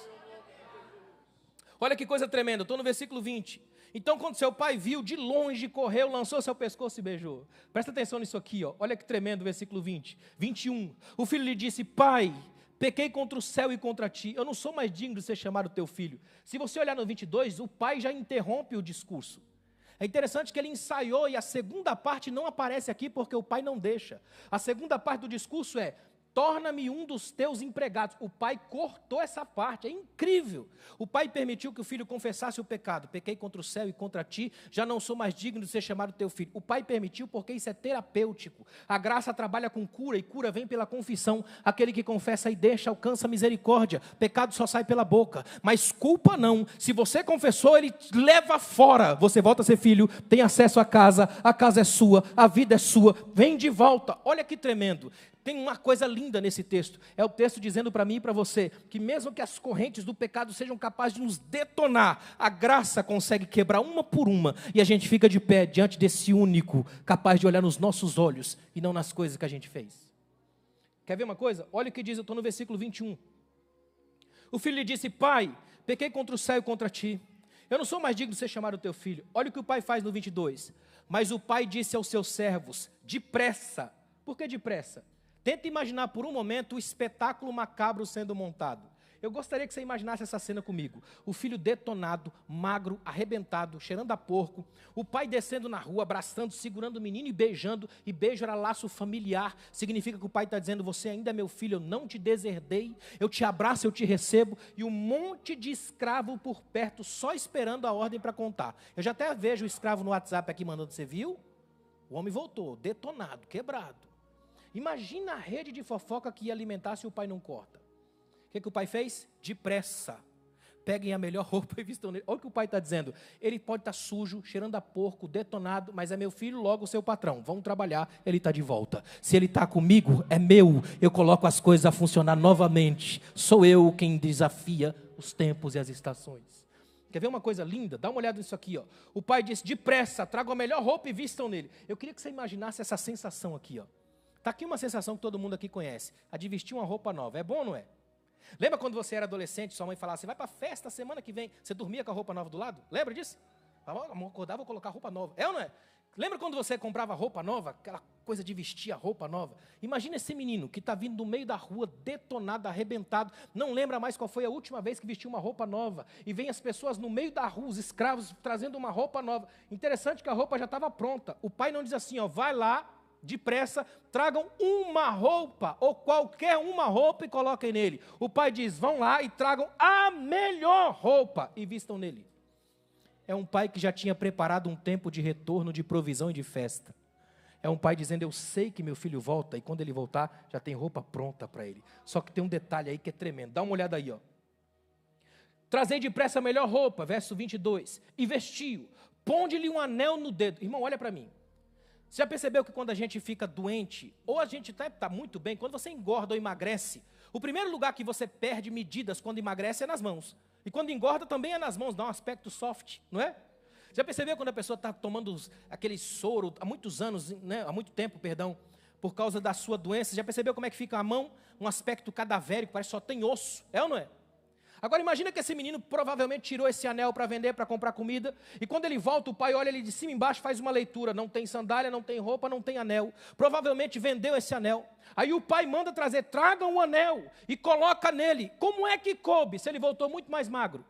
Olha que coisa tremenda, estou no versículo 20. Então, quando seu pai viu, de longe correu, lançou seu pescoço e beijou. Presta atenção nisso aqui, ó. Olha que tremendo, versículo 20. 21. O filho lhe disse: pai, pequei contra o céu e contra ti. Eu não sou mais digno de ser chamado teu filho. Se você olhar no 22, o pai já interrompe o discurso. É interessante que ele ensaiou e a segunda parte não aparece aqui porque o pai não deixa. A segunda parte do discurso é: torna-me um dos teus empregados. O pai cortou essa parte, é incrível. O pai permitiu que o filho confessasse o pecado. Pequei contra o céu e contra ti, já não sou mais digno de ser chamado teu filho. O pai permitiu porque isso é terapêutico. A graça trabalha com cura e cura vem pela confissão. Aquele que confessa e deixa alcança misericórdia. Pecado só sai pela boca, mas culpa não. Se você confessou, ele leva fora. Você volta a ser filho, tem acesso à casa, a casa é sua, a vida é sua. Vem de volta. Olha que tremendo. Tem uma coisa linda nesse texto, é o texto dizendo para mim e para você, que mesmo que as correntes do pecado sejam capazes de nos detonar, a graça consegue quebrar uma por uma, e a gente fica de pé diante desse único, capaz de olhar nos nossos olhos, e não nas coisas que a gente fez. Quer ver uma coisa? Olha o que diz, eu estou no versículo 21. O filho lhe disse: pai, pequei contra o céu e contra ti, eu não sou mais digno de ser chamado teu filho. Olha o que o pai faz no 22. Mas o pai disse aos seus servos: depressa. Por que depressa? Tenta imaginar por um momento o espetáculo macabro sendo montado. Eu gostaria que você imaginasse essa cena comigo. O filho detonado, magro, arrebentado, cheirando a porco. O pai descendo na rua, abraçando, segurando o menino e beijando. E beijo era laço familiar. Significa que o pai está dizendo: você ainda é meu filho, eu não te deserdei. Eu te abraço, eu te recebo. E um monte de escravo por perto, só esperando a ordem para contar. Eu já até vejo o escravo no WhatsApp aqui mandando: você viu? O homem voltou, detonado, quebrado. Imagina a rede de fofoca que ia alimentar se o pai não corta. O que o pai fez? Depressa. Peguem a melhor roupa e vistam nele. Olha o que o pai está dizendo. Ele pode estar sujo, cheirando a porco, detonado, mas é meu filho, logo o seu patrão. Vamos trabalhar, ele está de volta. Se ele está comigo, é meu. Eu coloco as coisas a funcionar novamente. Sou eu quem desafia os tempos e as estações. Quer ver uma coisa linda? Dá uma olhada nisso aqui, ó. O pai disse: depressa, tragam a melhor roupa e vistam nele. Eu queria que você imaginasse essa sensação aqui, ó. Está aqui uma sensação que todo mundo aqui conhece, a de vestir uma roupa nova. É bom ou não é? Lembra quando você era adolescente, sua mãe falava assim: vai para a festa semana que vem, você dormia com a roupa nova do lado? Lembra disso? Amor, acordava, vou colocar roupa nova. É ou não é? Lembra quando você comprava roupa nova, aquela coisa de vestir a roupa nova? Imagina esse menino que está vindo do meio da rua, detonado, arrebentado, não lembra mais qual foi a última vez que vestiu uma roupa nova, e vem as pessoas no meio da rua, os escravos, trazendo uma roupa nova. Interessante que a roupa já estava pronta. O pai não diz assim: ó, vai lá, depressa, tragam uma roupa, ou qualquer uma roupa, e coloquem nele. O pai diz: vão lá e tragam a melhor roupa e vistam nele. É um pai que já tinha preparado um tempo de retorno, de provisão e de festa. É um pai dizendo: eu sei que meu filho volta, e quando ele voltar, já tem roupa pronta para ele. Só que tem um detalhe aí que é tremendo. Dá uma olhada aí, ó. Trazei depressa a melhor roupa, verso 22, e vestiu, ponde-lhe um anel no dedo. Irmão, olha para mim. Você já percebeu que quando a gente fica doente, ou a gente está muito bem, quando você engorda ou emagrece, o primeiro lugar que você perde medidas quando emagrece é nas mãos. E quando engorda também é nas mãos, dá um aspecto soft, não é? Já percebeu quando a pessoa está tomando aquele soro há muitos anos, né, há muito tempo, perdão, por causa da sua doença? Já percebeu como é que fica a mão? Um aspecto cadavérico, parece que só tem osso, é ou não é? Agora imagina que esse menino provavelmente tirou esse anel para vender, para comprar comida, e quando ele volta, o pai olha ele de cima e embaixo, faz uma leitura: não tem sandália, não tem roupa, não tem anel. Provavelmente vendeu esse anel. Aí o pai manda trazer: tragam um anel e coloca nele. Como é que coube, se ele voltou muito mais magro?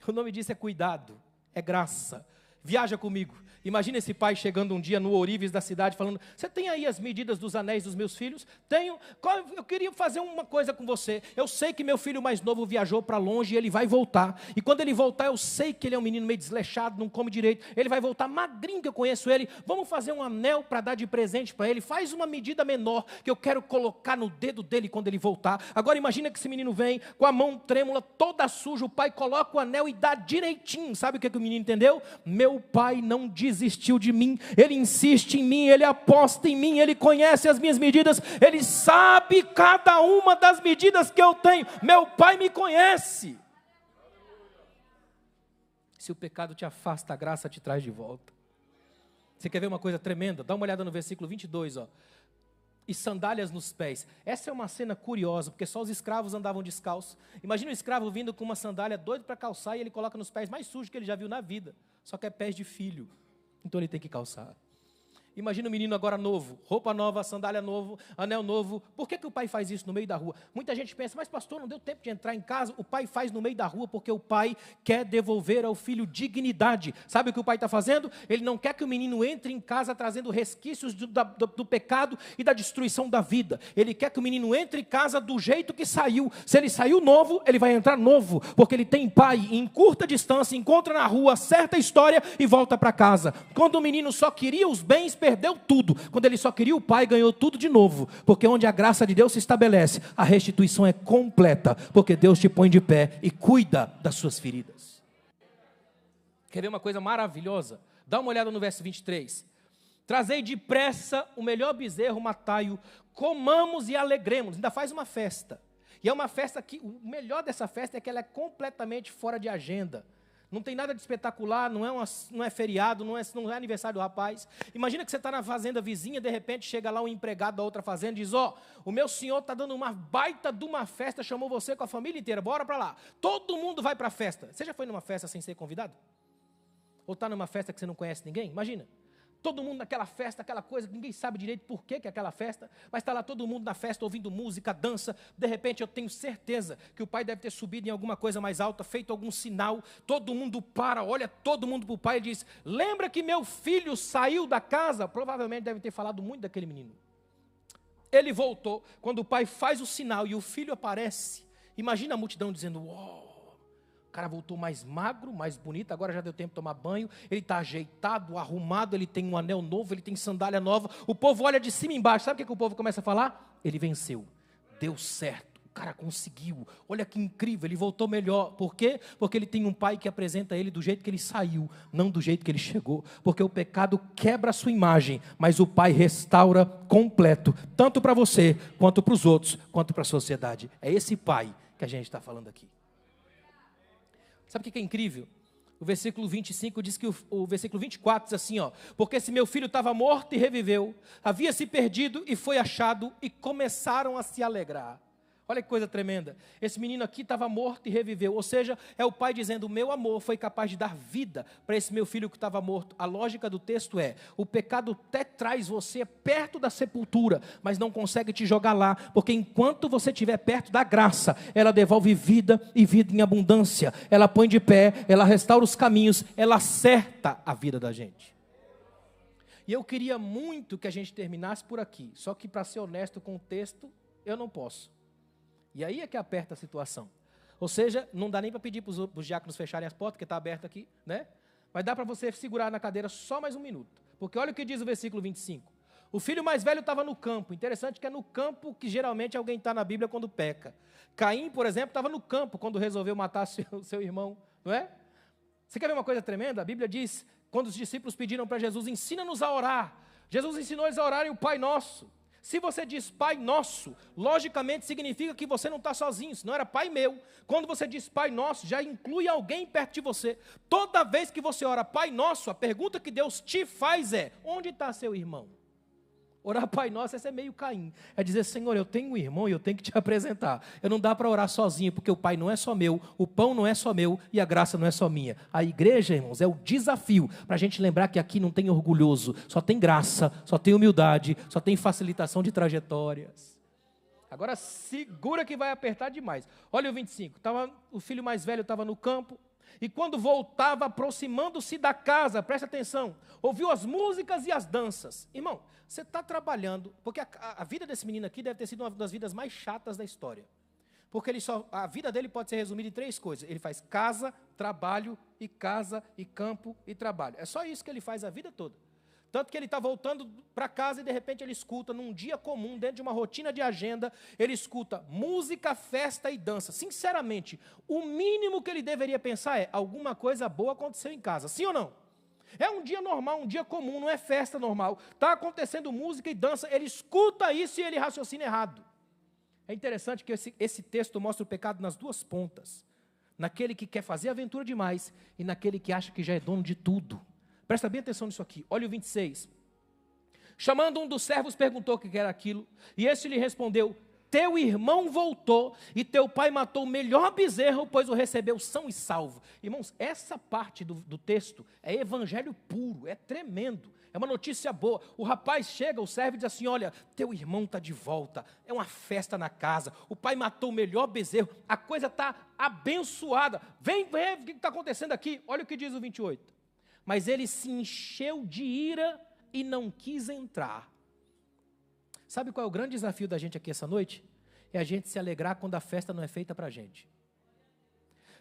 O nome disso é cuidado, é graça. Viaja comigo. Imagina esse pai chegando um dia no ourives da cidade falando: você tem aí as medidas dos anéis dos meus filhos? Tenho. Eu queria fazer uma coisa com você. Eu sei que meu filho mais novo viajou para longe e ele vai voltar. E quando ele voltar, eu sei que ele é um menino meio desleixado, não come direito. Ele vai voltar magrinho, que eu conheço ele. Vamos fazer um anel para dar de presente para ele. Faz uma medida menor que eu quero colocar no dedo dele quando ele voltar. Agora imagina que esse menino vem com a mão trêmula, toda suja. O pai coloca o anel e dá direitinho. Sabe o que o menino entendeu? Meu meu pai não desistiu de mim, ele insiste em mim, ele aposta em mim, ele conhece as minhas medidas, ele sabe cada uma das medidas que eu tenho, meu pai me conhece. Se o pecado te afasta, a graça te traz de volta. Você quer ver uma coisa tremenda? Dá uma olhada no versículo 22, ó. E sandálias nos pés. Essa é uma cena curiosa, porque só os escravos andavam descalços. Imagina um escravo vindo com uma sandália doido para calçar e ele coloca nos pés mais sujos que ele já viu na vida. Só que é pés de filho. Então ele tem que calçar. Imagina um menino agora novo, roupa nova, sandália novo, anel novo. Por que o pai faz isso no meio da rua? Muita gente pensa, mas pastor, não deu tempo de entrar em casa. O pai faz no meio da rua porque o pai quer devolver ao filho dignidade. Sabe o que o pai está fazendo? Ele não quer que o menino entre em casa trazendo resquícios do pecado e da destruição da vida. Ele quer que o menino entre em casa do jeito que saiu. Se ele saiu novo, ele vai entrar novo, porque ele tem pai em curta distância, encontra na rua, certa história e volta para casa. Quando o menino só queria os bens, perdeu tudo. Quando ele só queria o pai, ganhou tudo de novo. Porque onde a graça de Deus se estabelece, a restituição é completa. Porque Deus te põe de pé e cuida das suas feridas. Quer ver uma coisa maravilhosa? Dá uma olhada no verso 23. Trazei depressa o melhor bezerro, matai-o, comamos e alegremos. Ainda faz uma festa. E é uma festa que, o melhor dessa festa é que ela é completamente fora de agenda. Não tem nada de espetacular, não é feriado, não é aniversário do rapaz. Imagina que você está na fazenda vizinha, de repente chega lá um empregado da outra fazenda e diz, o meu senhor está dando uma baita de uma festa, chamou você com a família inteira, bora para lá. Todo mundo vai para a festa. Você já foi numa festa sem ser convidado? Ou está numa festa que você não conhece ninguém? Imagina. Todo mundo naquela festa, aquela coisa, ninguém sabe direito por que é aquela festa, mas está lá todo mundo na festa ouvindo música, dança. De repente eu tenho certeza que o pai deve ter subido em alguma coisa mais alta, feito algum sinal. Todo mundo para, olha todo mundo para o pai e diz, lembra que meu filho saiu da casa? Provavelmente deve ter falado muito daquele menino. Ele voltou, quando o pai faz o sinal e o filho aparece. Imagina a multidão dizendo, uau. O cara voltou mais magro, mais bonito, agora já deu tempo de tomar banho, ele está ajeitado, arrumado, ele tem um anel novo, ele tem sandália nova, o povo olha de cima e embaixo, sabe o que o povo começa a falar? Ele venceu, deu certo, o cara conseguiu, olha que incrível, ele voltou melhor, por quê? Porque ele tem um pai que apresenta ele do jeito que ele saiu, não do jeito que ele chegou, porque o pecado quebra a sua imagem, mas o pai restaura completo, tanto para você, quanto para os outros, quanto para a sociedade, é esse pai que a gente está falando aqui. Sabe o que é incrível? O versículo 25 diz que o versículo 24 diz assim, porque se meu filho estava morto e reviveu, havia se perdido e foi achado, e começaram a se alegrar. Olha que coisa tremenda. Esse menino aqui estava morto e reviveu. Ou seja, é o pai dizendo, o meu amor foi capaz de dar vida para esse meu filho que estava morto. A lógica do texto é, o pecado até traz você perto da sepultura, mas não consegue te jogar lá, porque enquanto você estiver perto da graça, ela devolve vida e vida em abundância. Ela põe de pé, ela restaura os caminhos, ela acerta a vida da gente. E eu queria muito que a gente terminasse por aqui, só que para ser honesto com o texto, eu não posso. E aí é que aperta a situação. Ou seja, não dá nem para pedir para os diáconos fecharem as portas, porque está aberto aqui, né? Mas dá para você segurar na cadeira só mais um minuto. Porque olha o que diz o versículo 25. O filho mais velho estava no campo. Interessante que é no campo que geralmente alguém está na Bíblia quando peca. Caim, por exemplo, estava no campo quando resolveu matar seu irmão, não é? Você quer ver uma coisa tremenda? A Bíblia diz, quando os discípulos pediram para Jesus, ensina-nos a orar. Jesus ensinou eles a orarem o Pai Nosso. Se você diz Pai Nosso, logicamente significa que você não está sozinho, senão era Pai meu. Quando você diz Pai Nosso, já inclui alguém perto de você. Toda vez que você ora Pai Nosso, a pergunta que Deus te faz é, onde está seu irmão? Orar Pai Nosso, esse é meio Caim. É dizer, Senhor, eu tenho um irmão e eu tenho que te apresentar. Eu não dá para orar sozinho, porque o Pai não é só meu, o pão não é só meu e a graça não é só minha. A igreja, irmãos, é o desafio para a gente lembrar que aqui não tem orgulhoso, só tem graça, só tem humildade, só tem facilitação de trajetórias. Agora segura que vai apertar demais. Olha o 25, o filho mais velho estava no campo, e quando voltava, aproximando-se da casa, presta atenção, ouviu as músicas e as danças. Irmão, você está trabalhando, porque a vida desse menino aqui deve ter sido uma das vidas mais chatas da história. Porque a vida dele pode ser resumida em 3 coisas. Ele faz casa, e campo e trabalho. É só isso que ele faz a vida toda. Tanto que ele está voltando para casa e de repente ele escuta, num dia comum, dentro de uma rotina de agenda, ele escuta música, festa e dança. Sinceramente, o mínimo que ele deveria pensar é, alguma coisa boa aconteceu em casa, sim ou não? É um dia normal, um dia comum, não é festa normal. Está acontecendo música e dança, ele escuta isso e ele raciocina errado. É interessante que esse texto mostra o pecado nas duas pontas. Naquele que quer fazer aventura demais e naquele que acha que já é dono de tudo. Presta bem atenção nisso aqui. Olha o 26. Chamando um dos servos, perguntou o que era aquilo. E este lhe respondeu: teu irmão voltou e teu pai matou o melhor bezerro, pois o recebeu são e salvo. Irmãos, essa parte do texto é evangelho puro, é tremendo. É uma notícia boa. O rapaz chega, o servo diz assim: olha, teu irmão está de volta, é uma festa na casa, o pai matou o melhor bezerro, a coisa está abençoada. Vem ver o que está acontecendo aqui. Olha o que diz o 28. Mas ele se encheu de ira e não quis entrar. Sabe qual é o grande desafio da gente aqui essa noite? É a gente se alegrar quando a festa não é feita para a gente.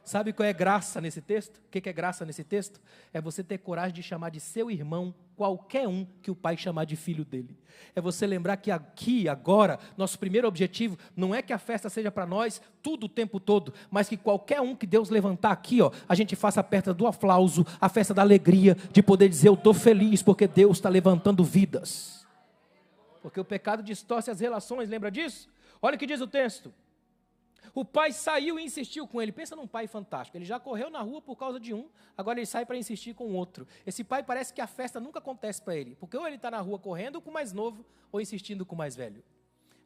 Sabe qual é graça nesse texto? O que é graça nesse texto? É você ter coragem de chamar de seu irmão qualquer um que o pai chamar de filho dele. É você lembrar que aqui, agora, nosso primeiro objetivo não é que a festa seja para nós tudo o tempo todo, mas que qualquer um que Deus levantar aqui, ó, a gente faça a festa do aplauso, a festa da alegria, de poder dizer: eu estou feliz porque Deus está levantando vidas. Porque o pecado distorce as relações, lembra disso? Olha o que diz o texto. O pai saiu e insistiu com ele. Pensa num pai fantástico. Ele já correu na rua por causa de um, agora ele sai para insistir com o outro. Esse pai parece que a festa nunca acontece para ele, porque ou ele está na rua correndo com o mais novo, ou insistindo com o mais velho.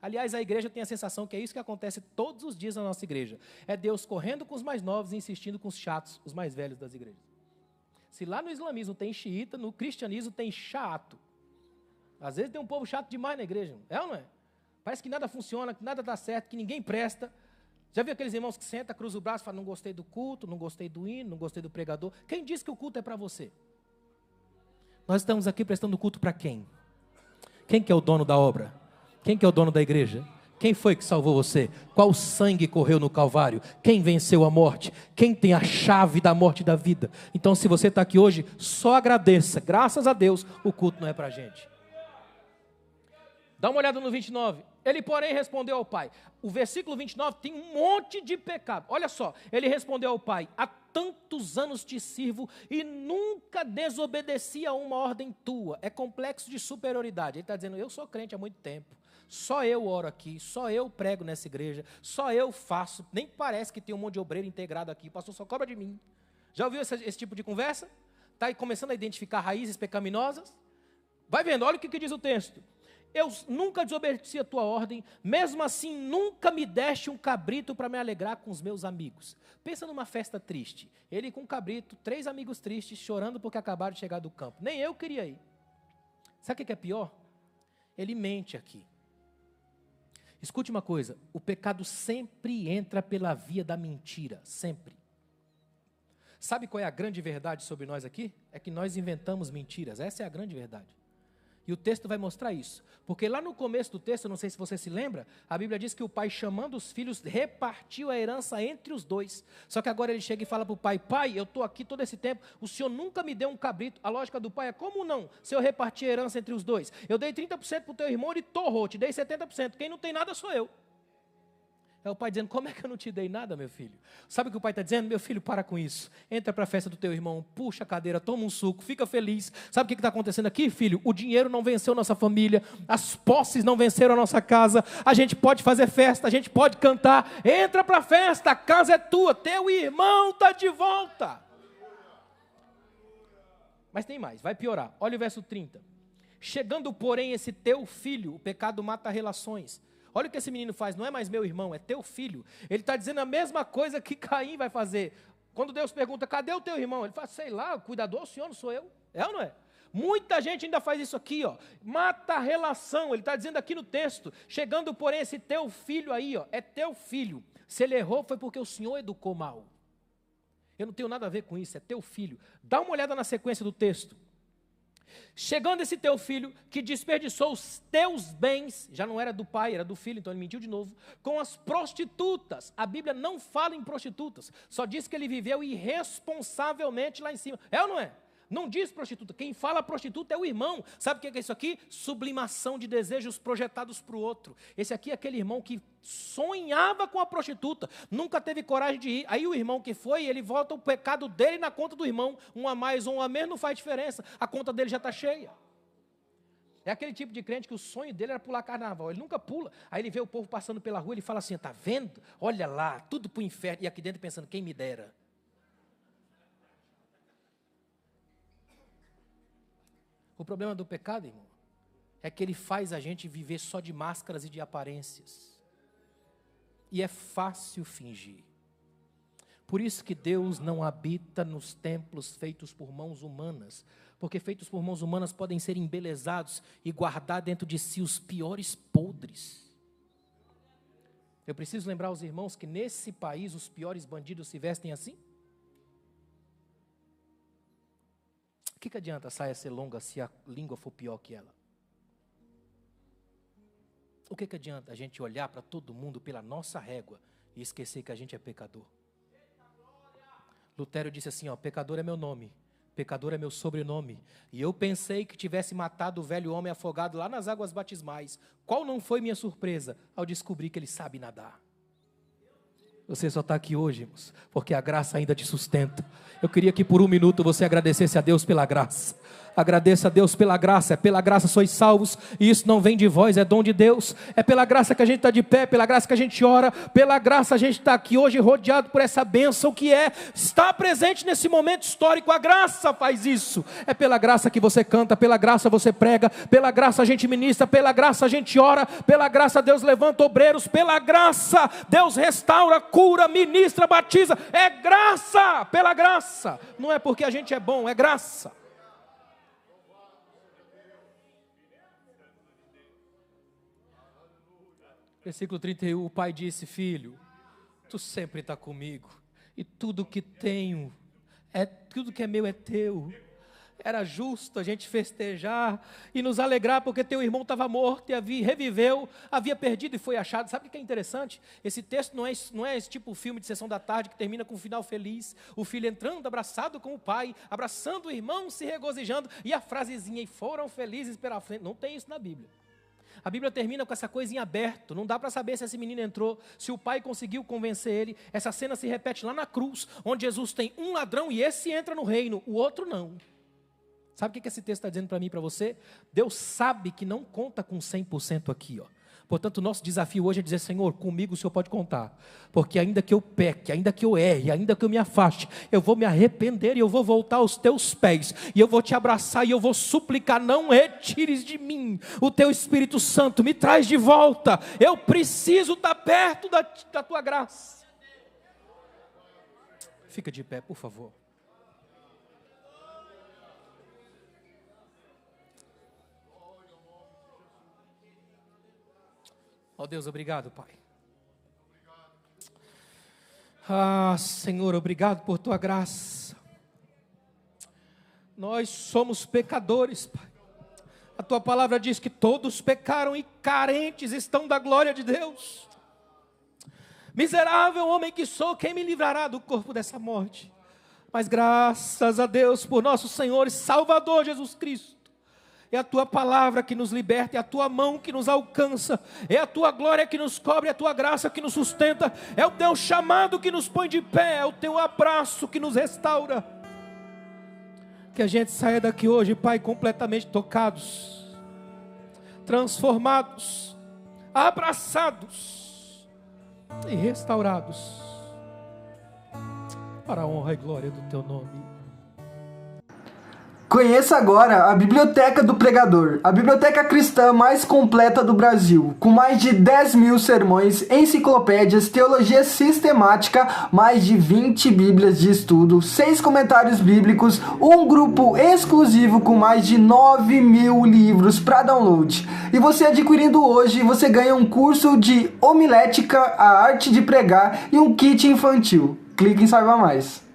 Aliás, a igreja tem a sensação que é isso que acontece todos os dias na nossa igreja. É Deus correndo com os mais novos e insistindo com os chatos, os mais velhos das igrejas. Se lá no islamismo tem xiita, no cristianismo tem chato. Às vezes tem um povo chato demais na igreja, é ou não é? Parece que nada funciona, que nada dá certo, que ninguém presta. Já viu aqueles irmãos que sentam, cruzam o braço e falam: não gostei do culto, não gostei do hino, não gostei do pregador? Quem disse que o culto é para você? Nós estamos aqui prestando culto para quem? Quem que é o dono da obra? Quem que é o dono da igreja? Quem foi que salvou você? Qual sangue correu no Calvário? Quem venceu a morte? Quem tem a chave da morte e da vida? Então, se você está aqui hoje, só agradeça. Graças a Deus, o culto não é para a gente. Dá uma olhada no 29. Ele, porém, respondeu ao pai. O versículo 29 tem um monte de pecado. Olha só. Ele respondeu ao pai: há tantos anos te sirvo e nunca desobedeci a uma ordem tua. É complexo de superioridade. Ele está dizendo: eu sou crente há muito tempo. Só eu oro aqui, só eu prego nessa igreja, só eu faço. Nem parece que tem um monte de obreiro integrado aqui. O pastor só cobra de mim. Já ouviu esse tipo de conversa? Está aí começando a identificar raízes pecaminosas? Vai vendo, olha o que diz o texto. Eu nunca desobedeci a tua ordem, mesmo assim nunca me deste um cabrito para me alegrar com os meus amigos. Pensa numa festa triste, ele com um cabrito, 3 amigos tristes, chorando porque acabaram de chegar do campo. Nem eu queria ir. Sabe o que é pior? Ele mente aqui. Escute uma coisa, o pecado sempre entra pela via da mentira, sempre. Sabe qual é a grande verdade sobre nós aqui? É que nós inventamos mentiras, essa é a grande verdade. E o texto vai mostrar isso. Porque lá no começo do texto, não sei se você se lembra, a Bíblia diz que o pai, chamando os filhos, repartiu a herança entre os 2. Só que agora ele chega e fala para o pai: pai, eu estou aqui todo esse tempo, o senhor nunca me deu um cabrito. A lógica do pai é: como não? Se eu repartir a herança entre os 2, eu dei 30% para o teu irmão, ele torrou, te dei 70%. Quem não tem nada sou eu. É o pai dizendo: como é que eu não te dei nada, meu filho? Sabe o que o pai está dizendo? Meu filho, para com isso. Entra para a festa do teu irmão, puxa a cadeira, toma um suco, fica feliz. Sabe o que está acontecendo aqui, filho? O dinheiro não venceu nossa família, as posses não venceram a nossa casa, a gente pode fazer festa, a gente pode cantar. Entra para a festa, a casa é tua, teu irmão está de volta. Mas tem mais, vai piorar. Olha o verso 30. Chegando, porém, esse teu filho, o pecado mata relações. Olha o que esse menino faz, não é mais meu irmão, é teu filho. Ele está dizendo a mesma coisa que Caim vai fazer. Quando Deus pergunta: cadê o teu irmão? Ele fala: sei lá, o cuidador, o senhor, não sou eu. É ou não é? Muita gente ainda faz isso aqui, ó. Mata a relação. Ele está dizendo aqui no texto: chegando, porém, esse teu filho aí, ó, é teu filho. Se ele errou, foi porque o senhor educou mal. Eu não tenho nada a ver com isso, é teu filho. Dá uma olhada na sequência do texto. Chegando esse teu filho, que desperdiçou os teus bens, já não era do pai, era do filho, então ele mentiu de novo, com as prostitutas. A Bíblia não fala em prostitutas, só diz que ele viveu irresponsavelmente lá em cima. É ou não é? Não diz prostituta. Quem fala prostituta é o irmão. Sabe o que é isso aqui? Sublimação de desejos projetados para o outro. Esse aqui é aquele irmão que sonhava com a prostituta, nunca teve coragem de ir. Aí o irmão que foi, ele volta o pecado dele na conta do irmão. Um a mais ou um a menos não faz diferença. A conta dele já está cheia. É aquele tipo de crente que o sonho dele era pular carnaval. Ele nunca pula. Aí ele vê o povo passando pela rua, ele fala assim, está vendo? Olha lá, tudo para o inferno. E aqui dentro pensando, quem me dera. O problema do pecado, irmão, é que ele faz a gente viver só de máscaras e de aparências. E é fácil fingir. Por isso que Deus não habita nos templos feitos por mãos humanas. Porque feitos por mãos humanas podem ser embelezados e guardar dentro de si os piores podres. Eu preciso lembrar aos irmãos que nesse país os piores bandidos se vestem assim. O que adianta a saia ser longa se a língua for pior que ela? O que adianta a gente olhar para todo mundo pela nossa régua e esquecer que a gente é pecador? Lutero disse assim, pecador é meu nome, pecador é meu sobrenome. E eu pensei que tivesse matado o velho homem afogado lá nas águas batismais. Qual não foi minha surpresa ao descobrir que ele sabe nadar? Você só está aqui hoje, irmãos, porque a graça ainda te sustenta. Eu queria que por um minuto você agradecesse a Deus pela graça. Agradeça a Deus pela graça. É pela graça sois salvos. E isso não vem de vós, é dom de Deus. É pela graça que a gente está de pé, pela graça que a gente ora. Pela graça a gente está aqui hoje rodeado por essa bênção que é estar presente nesse momento histórico. A graça faz isso. É pela graça que você canta, pela graça você prega, pela graça a gente ministra, pela graça a gente ora, pela graça Deus levanta obreiros, pela graça Deus restaura, cura, ministra, batiza. É graça, pela graça. Não é porque a gente é bom, é graça. Versículo 31, o pai disse, filho, tu sempre está comigo, e tudo que tenho, tudo que é meu é teu. Era justo a gente festejar e nos alegrar, porque teu irmão estava morto e reviveu, havia perdido e foi achado. Sabe o que é interessante? Esse texto não é esse tipo filme de sessão da tarde que termina com um final feliz, o filho entrando abraçado com o pai, abraçando o irmão, se regozijando, e a frasezinha, e foram felizes pela frente. Não tem isso na Bíblia. A Bíblia termina com essa coisa em aberto, não dá para saber se esse menino entrou, se o pai conseguiu convencer ele. Essa cena se repete lá na cruz, onde Jesus tem um ladrão e esse entra no reino, o outro não. Sabe o que esse texto está dizendo para mim e para você? Deus sabe que não conta com 100% aqui, Portanto, o nosso desafio hoje é dizer, Senhor, comigo o Senhor pode contar. Porque ainda que eu peque, ainda que eu erre, ainda que eu me afaste, eu vou me arrepender e eu vou voltar aos teus pés. E eu vou te abraçar e eu vou suplicar, não retires de mim o teu Espírito Santo, me traz de volta. Eu preciso estar perto da tua graça. Fica de pé, por favor. Ó Deus, obrigado, Pai. Ah, Senhor, obrigado por Tua graça. Nós somos pecadores, Pai. A Tua palavra diz que todos pecaram e carentes estão da glória de Deus. Miserável homem que sou, quem me livrará do corpo dessa morte? Mas graças a Deus por nosso Senhor e Salvador Jesus Cristo. É a Tua palavra que nos liberta, é a Tua mão que nos alcança, é a Tua glória que nos cobre, é a Tua graça que nos sustenta, é o Teu chamado que nos põe de pé, é o Teu abraço que nos restaura. Que a gente saia daqui hoje, Pai, completamente tocados, transformados, abraçados e restaurados, para a honra e glória do Teu nome. Conheça agora a Biblioteca do Pregador, a biblioteca cristã mais completa do Brasil, com mais de 10.000 sermões, enciclopédias, teologia sistemática, mais de 20 bíblias de estudo, 6 comentários bíblicos, um grupo exclusivo com mais de 9.000 livros para download. E você adquirindo hoje, você ganha um curso de homilética, a arte de pregar e um kit infantil. Clique em Saiba Mais.